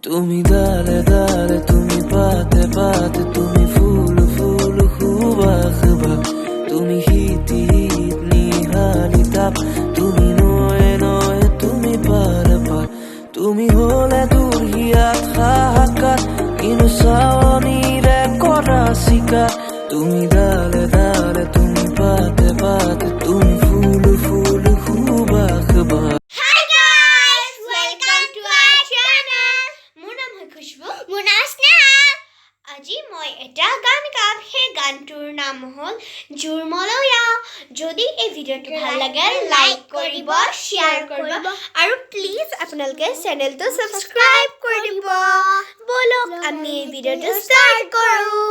তুমি ডালে ডালে তুমি পাতে পাতে তুমি ফুল ফুল খুবা তুমি হিতি হিত নিহালি তাপ তুমি নয়ে নয়ে তুমি পার তুমি হলে দূর হিয়াত হাহাকার কিনো চাৱনিৰে কৰা চিকাৰ তুমি ডালে ডালে তুমি পাতে পাতে তুমি ফুল ফুল খুবা Hi guys, welcome to our channel. মোৰ নাম হয় খুশবু, মোৰ নাম স্নেহা। আজি মই এটা গান গাম, সেই গানটোৰ নাম হ'ল জুৰমলয়া। যদি এই ভিডিঅ'টো ভাল লাগে লাইক কৰিব, শ্বেয়াৰ কৰিব আৰু প্লিজ আপোনালোকে চেনেলটো সাবস্ক্ৰাইব কৰি দিব। বলক আমি এই ভিডিঅ'টো ষ্টাৰ্ট কৰোঁ।